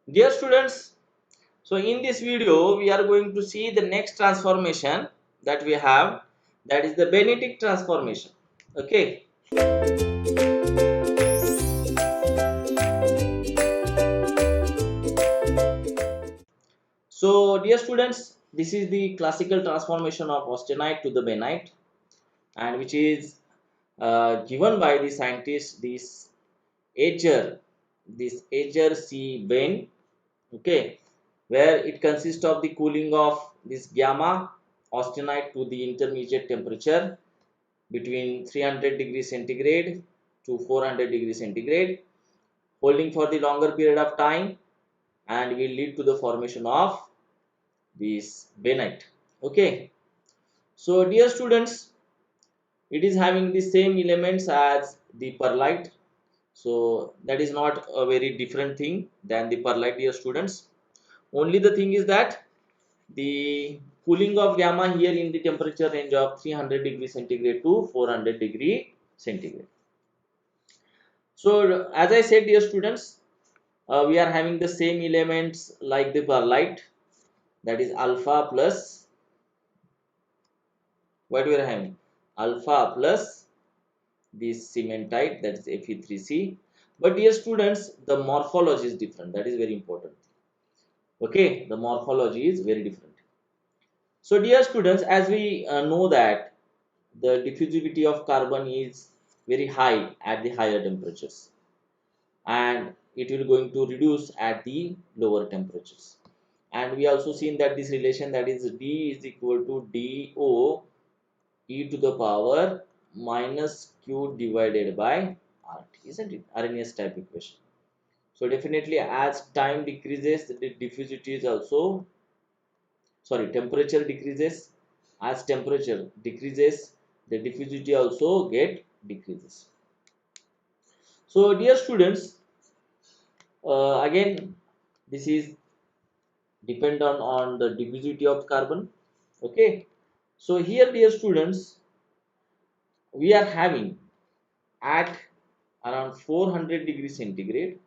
Dear students, so in this video we are going to see the next transformation that we have, that is the Bainitic transformation. Okay. So dear students, this is the classical transformation of austenite to the Bainite, and which is given by the scientist Ager, this Ager C. Bain. Okay, where it consists of the cooling of this gamma austenite to the intermediate temperature between 300 degrees centigrade to 400 degrees centigrade, holding for the longer period of time, and will lead to the formation of this bainite. Okay, so dear students, it is having the same elements as the perlite, so that is not a very different thing than the perlite, dear students. Only the thing is that the cooling of gamma here in the temperature range of 300 degree centigrade to 400 degree centigrade. So as I said, dear students, we are having the same elements like the perlite, that is alpha plus, what we are having, alpha plus this cementite, that is Fe3C. But dear students, the morphology is different. That is very important. Okay, the morphology is very different. So dear students, as we know that the diffusivity of carbon is very high at the higher temperatures, and it will going to reduce at the lower temperatures. And we also seen that this relation, that is D is equal to DO e to the power minus Q divided by RT, isn't it? Arrhenius type equation. So definitely as time decreases, the diffusivity is also, sorry, temperature decreases. As temperature decreases, the diffusivity also get decreases. So dear students, again this is depend on the diffusivity of carbon. Okay, so here dear students, we are having at around 400 degrees centigrade,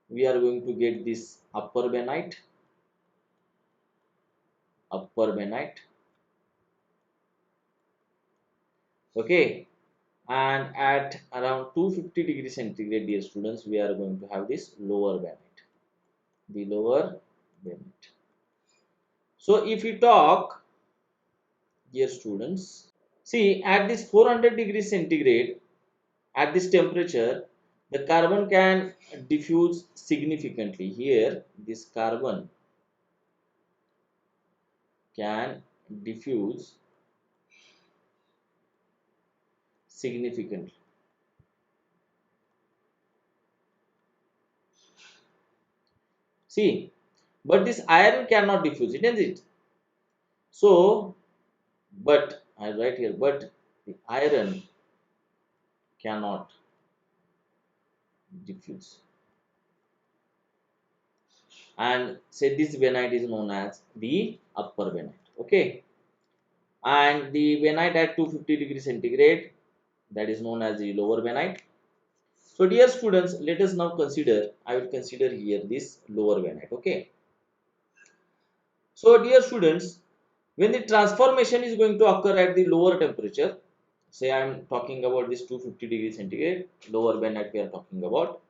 we are going to get this upper bainite. Okay, and at around 250 degrees centigrade, dear students, we are going to have this lower bainite, the lower bainite. So if we talk, dear students, see at this 400 degrees centigrade, at this temperature, the carbon can diffuse significantly. Here this carbon can diffuse significantly. See, but this iron cannot diffuse, isn't it? So, but I write here, but the iron cannot diffuse. And say this bainite is known as the upper bainite. Okay, and the bainite at 250 degrees centigrade, that is known as the lower bainite. So dear students, let us now consider, I will consider here this lower bainite. Okay, so dear students, when the transformation is going to occur at the lower temperature, say I am talking about this 250 degrees centigrade, lower bainite we are talking about.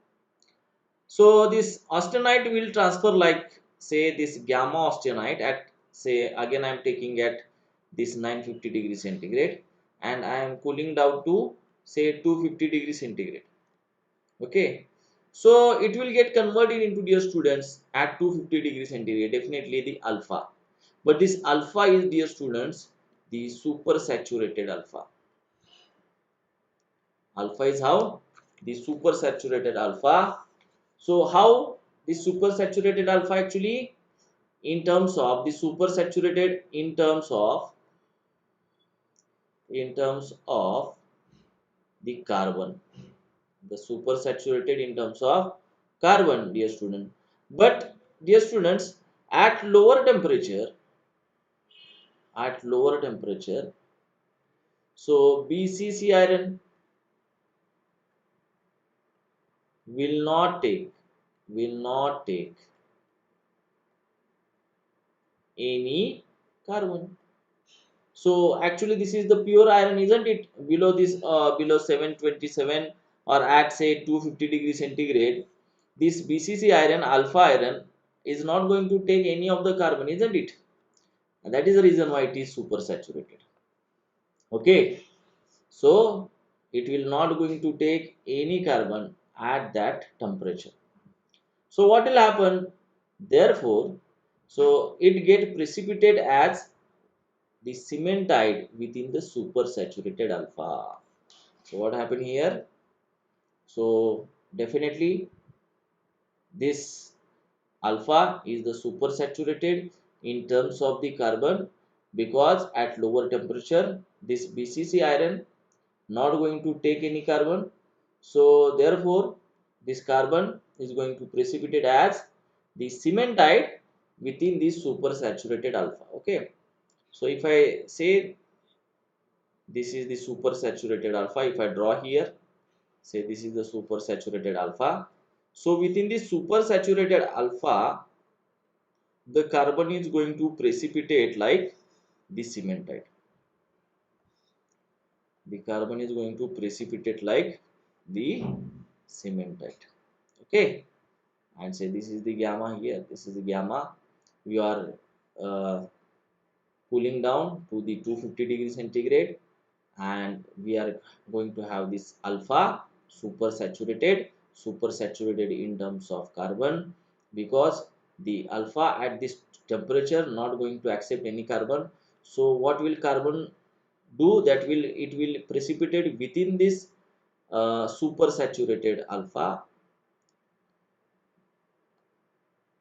So this austenite will transfer like say this gamma austenite at, say again I am taking at this 950 degrees centigrade, and I am cooling down to say 250 degrees centigrade. Okay, so it will get converted into, dear students, at 250 degrees centigrade, definitely the alpha. But this alpha is, dear students, the supersaturated alpha. Alpha is how? The supersaturated alpha. So how this supersaturated alpha actually, in terms of the supersaturated, in terms of the carbon, the supersaturated in terms of carbon, dear student. But dear students, at lower temperature, so BCC iron will not take will not take any carbon. So actually this is the pure iron, isn't it? Below this, below 727 or at say 250 degrees centigrade, this BCC iron, alpha iron, is not going to take any of the carbon, isn't it? And that is the reason why it is super saturated. Okay, so it will not going to take any carbon at that temperature. So what will happen? Therefore, so it get precipitated as the cementide within the supersaturated alpha. So what happened here? So definitely this alpha is the supersaturated in terms of the carbon, because at lower temperature this BCC iron not going to take any carbon. So therefore this carbon is going to precipitate as the cementide within this supersaturated alpha. Okay, so if I say this is the supersaturated alpha, if I draw here, say this is the supersaturated alpha. So within this supersaturated alpha, the carbon is going to precipitate like the cementite. The carbon is going to precipitate like the cementite. Okay, and say this is the gamma here, this is the gamma. We are uh, cooling down to the 250 degrees centigrade, and we are going to have this alpha supersaturated in terms of carbon, because the alpha at this temperature not going to accept any carbon. So what will carbon do? That will, it will precipitate within this supersaturated alpha.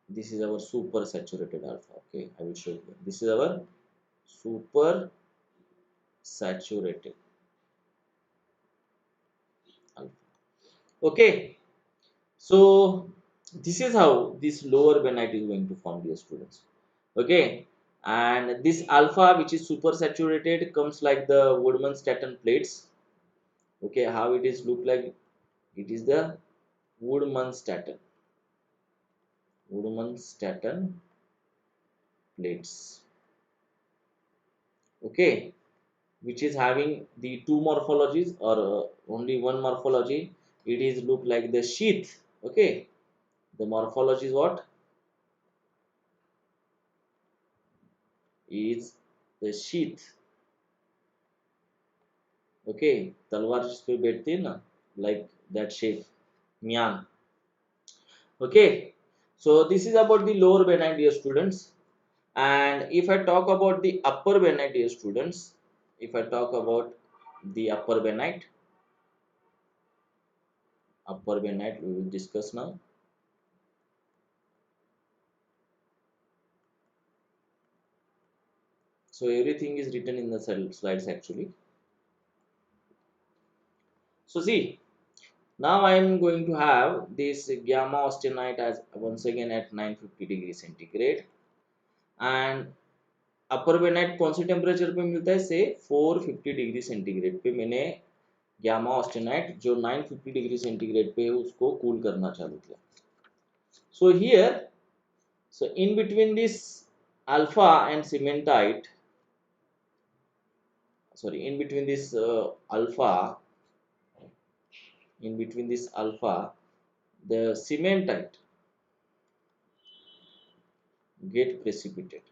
This is our supersaturated alpha. Okay, I will show you. This is our super saturated alpha. Okay, so this is how this lower Bainite is going to form, dear students. Okay, and this alpha, which is super saturated, comes like the Woodman-Staton plates. Okay, how it is look like? It is the Woodman-Staton Woodman-Staton plates. Okay, which is having the two morphologies, or only one morphology. It is look like the sheath. Okay, the morphology is what? Is the sheath. Okay, तलवार जिस पे बैठती है ना, like that shape, म्यान. Okay, so this is about the lower Bainite, dear students. And if I talk about the upper Bainite, dear students, if I talk about the upper Bainite we will discuss now. So everything is written in the slides actually. So see, now I am going to have this gamma austenite as once again at 950 degrees centigrade, and upper bainite कौन से temperature पे मिलता है? से 450 degree centigrade पे मैंने gamma austenite जो 950 degree centigrade पे है उसको कूल करना चालू किया. So here, so in between this alpha and cementite, sorry, in between this alpha, the cementite get precipitate.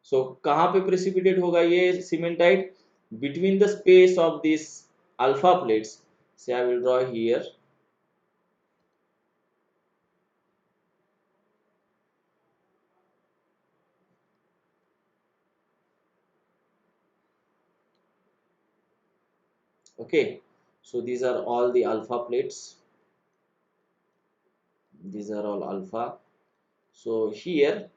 So कहाँ पे precipitate होगा ये cementite? Between the space of these alpha plates. Say I will draw here. Okay, so these are all the alpha plates. These are all alpha. So here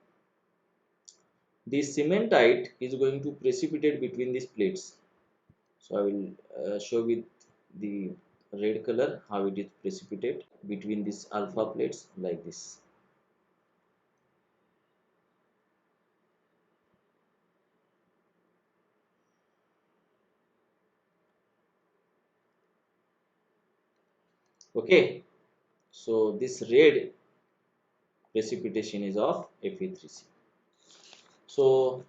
the cementite is going to precipitate between these plates. So I will show with the red color how it is precipitate between these alpha plates like this. Okay, so this red precipitation is of Fe3C. So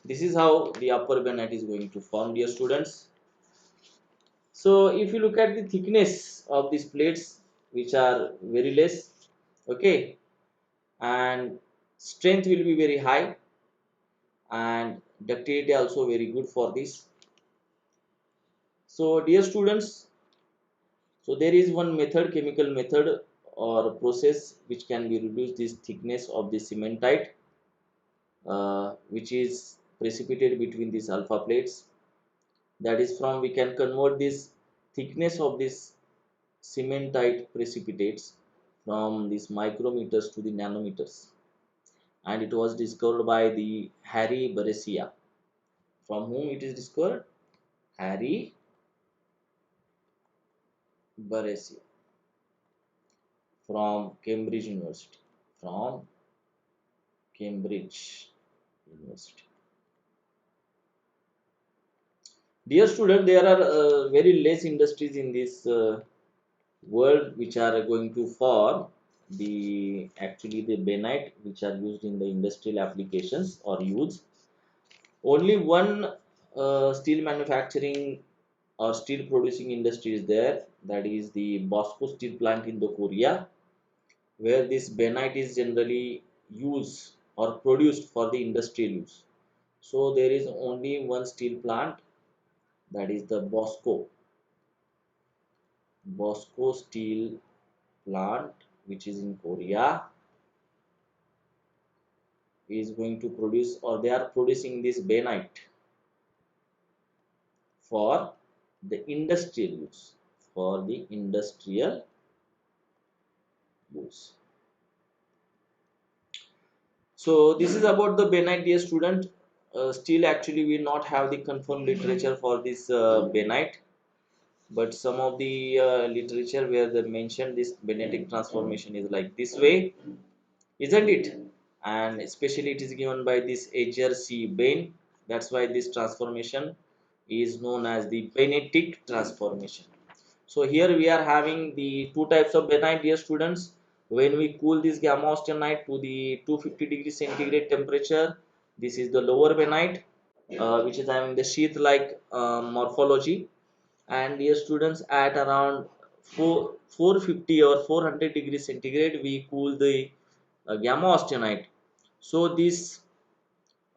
this is how the upper bainite is going to form, dear students. So if you look at the thickness of these plates, which are very less, okay, and strength will be very high, and ductility also very good for this. So dear students, so there is one method, chemical method or process, which can be reduce this thickness of the cementite, which is precipitated between these alpha plates. That is, from we can convert this thickness of this cementite precipitates from these micrometers to the nanometers, and it was discovered by the Harry Barresia. From whom it is discovered? Harry Barresia from Cambridge University. From Cambridge University. Dear student, there are very less industries in this world which are going to form the actually the bainite, which are used in the industrial applications or use. Only one steel manufacturing or steel producing industry is there, that is the Bosco steel plant in the Korea, where this bainite is generally used or produced for the industrial use. So there is only one steel plant, that is the Bosco steel plant, which is in Korea, is going to produce, or they are producing this bainite for the industrial use, for the industrial use. So this is about the bainite, dear student. Still actually we not have the confirmed literature for this bainite, but some of the literature where they mention this bainitic transformation is like this way, isn't it? And especially it is given by this Edgar C. Bain. That's why this transformation is known as the Bainitic transformation. So here we are having the two types of bainite, dear students. When we cool this gamma austenite to the 250 degrees centigrade temperature, this is the lower bainite, which is having the sheath like morphology. And dear students, at around 450 or 400 degrees centigrade, we cool the gamma austenite. So this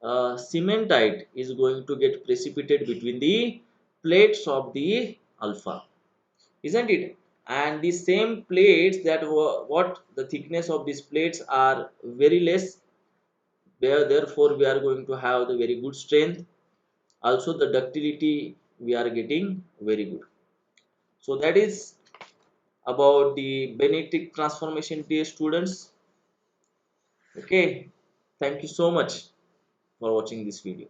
cementite is going to get precipitated between the plates of the alpha, isn't it? And the same plates that what the thickness of these plates are very less, where therefore we are going to have the very good strength. Also the ductility we are getting very good. So that is about the Bainitic transformation, dear students. Okay, thank you so much for watching this video.